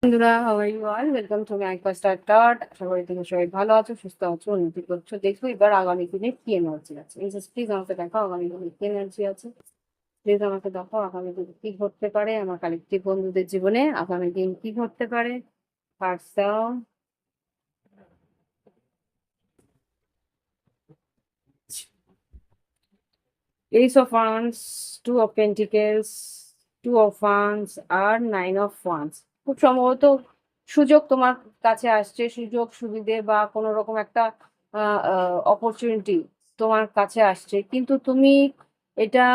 বন্ধুরা, how are you all? Welcome to my first talk. আশা করি তুমি সবাই ভালো আছো, সুস্থ আছো, উন্নতি করছো। দেখো এবার আগামী দিনে কি এনার্জি আছে। এই জাস্ট প্লিজ আমাকে দেখো আগামী দিনে কি এনার্জি আছে। প্লিজ আমাকে দেখো আগামী দিনে কি ঘটতে পারে আমার কালেক্টিভ বন্ধুদের জীবনে। আগামী দিন কি ঘটতে পারে। কার্ডস দাও। Ace of wands, two of pentacles, two of wands আর নাইন অফ ওয়ান্স। খুব সম্ভবত সুযোগ তোমার কাছে আসছে, সুযোগ সুবিধে বা কোনো রকম একটা অপরচুনিটি তোমার কাছে আসছে, কিন্তু তুমি এটা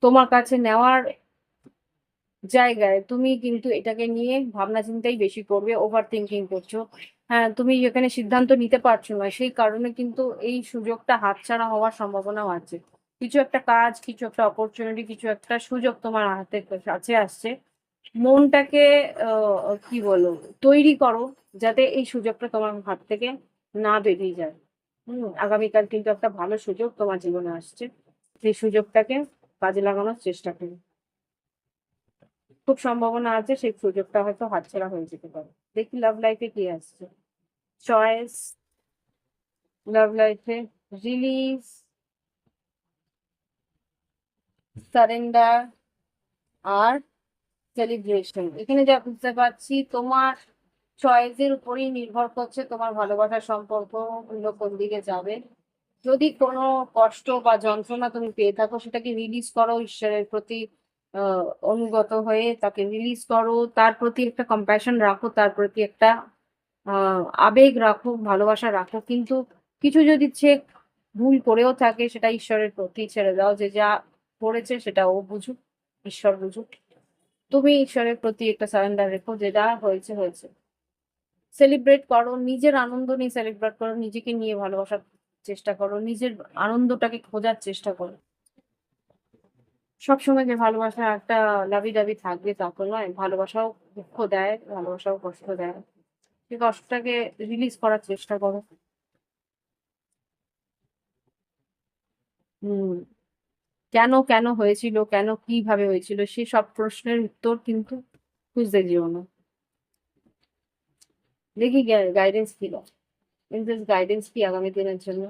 তোমার কাছে নেওয়ার জায়গায় তুমি কিন্তু এটাকে নিয়ে ভাবনা চিন্তাই বেশি করবে, ওভার থিঙ্কিং করছো। হ্যাঁ, তুমি এখানে সিদ্ধান্ত নিতে পারছো না, সেই কারণে কিন্তু এই সুযোগটা হাতছাড়া হওয়ার সম্ভাবনাও আছে। কিছু একটা কাজ, কিছু একটা অপরচুনিটি, কিছু একটা সুযোগ তোমার হাতে কাছে আসছে। মনটাকে কি বলো, তৈরি করো যাতে এই সুযোগটা তোমার হাত থেকে না বেরিয়ে যায়। আগামীকাল কিন্তু একটা ভালো সুযোগ তোমার জীবনে আসছে, সেই সুযোগটাকে কাজে লাগানোর চেষ্টা করো। খুব সম্ভাবনা আছে সেই সুযোগটা হয়তো হাতছাড়া হয়ে যেতে পারে। দেখি লাভ লাইফে কি আসছে। চয়েস, লাভ লাইফে রিলিজ, সারেন্ডার আর সেলিব্রেশন। এখানে যা বুঝতে পারছি, তোমার চয়েসের উপরেই নির্ভর করছে তোমার ভালোবাসার সম্পর্ক গুলো কোন দিকে যাবে। যদি কোনো কষ্ট বা যন্ত্রণা তুমি পেয়ে থাকো, সেটাকে রিলিজ করো ঈশ্বরের প্রতি অনুগত হয়ে, তাকে রিলিজ করো, তার প্রতি একটা কম্প্যাশন রাখো, তার প্রতি একটা আবেগ রাখো, ভালোবাসা রাখো। কিন্তু কিছু যদি সে ভুল করেও থাকে, সেটা ঈশ্বরের প্রতি ছেড়ে দাও, যে যা করেছে সেটা ও বুঝুক, ঈশ্বর বুঝুক। তুমি ঈশ্বরের প্রতি একটা সারেন্ডার রেখো, যে যা হয়েছে হয়েছে। সেলিব্রেট করো, নিজের আনন্দ নিয়ে সেলিব্রেট করো, নিজেকে নিয়ে ভালোবাসার চেষ্টা করো, নিজের আনন্দটাকে খোঁজার চেষ্টা করো। সবসময় যে ভালোবাসা একটা লাভি দাবি থাকবে তা তো নয়। ভালোবাসাও দুঃখ দেয়, ভালোবাসাও কষ্ট দেয়। সেই কষ্টটাকে রিলিজ করার চেষ্টা করো। হুম। কেন কেন হয়েছিল, কেন কিভাবে হয়েছিল, সে সব প্রশ্নের উত্তর কিন্তু খুঁজতে যেও না। দেখি গাইডেন্স কি দাও। গাইডেন্স কি আগামী দিনের জন্য।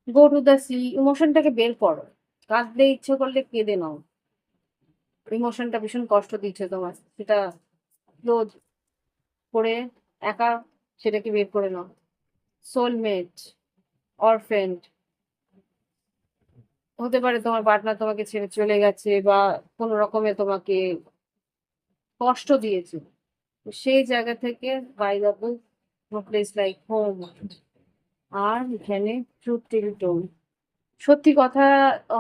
গো টু দ্য সি, ইমোশনটাকে বের করো। কাঁদতে ইচ্ছে করলে কেঁদে নাও। ইমোশনটা ভীষণ কষ্ট দিচ্ছে তোমার, সেটা ক্লোজ করে একা সেটাকে বের করে নাও। সোলমেট, অরফেন্ড, হতে পারে তোমার পার্টনার তোমাকে ছেড়ে চলে গেছে বা কোনো রকমে তোমাকে কষ্ট দিয়েছে। তো সেই জায়গা থেকে by the book, no place like home. আর এখানে ট্রুথ টেল টোল, সত্যি কথা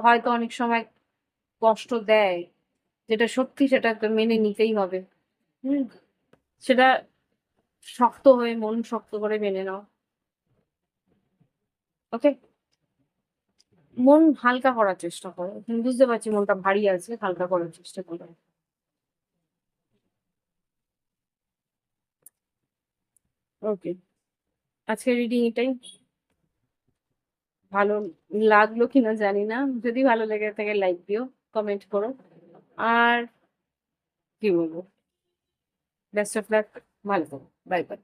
হয়তো অনেক সময় কষ্ট দেয়, যেটা সত্যি সেটা তো মেনে নিতেই হবে। হুম। সেটা শক্ত হয়ে, মন শক্ত করে মেনে নাও। ওকে। মন হালকা করার চেষ্টা করো, তুমি বুঝতে পারছি মনটা ভারী আছে, হালকা করার চেষ্টা করো। ওকে, আজকের রিডিং এটাই। ভালো লাগলো কিনা জানি না, যদি ভালো লেগে থাকে লাইক দিও, কমেন্ট করো। আর কি বলবো, বেস্ট অফ লাক, ভালো থাকো, বাই বাই।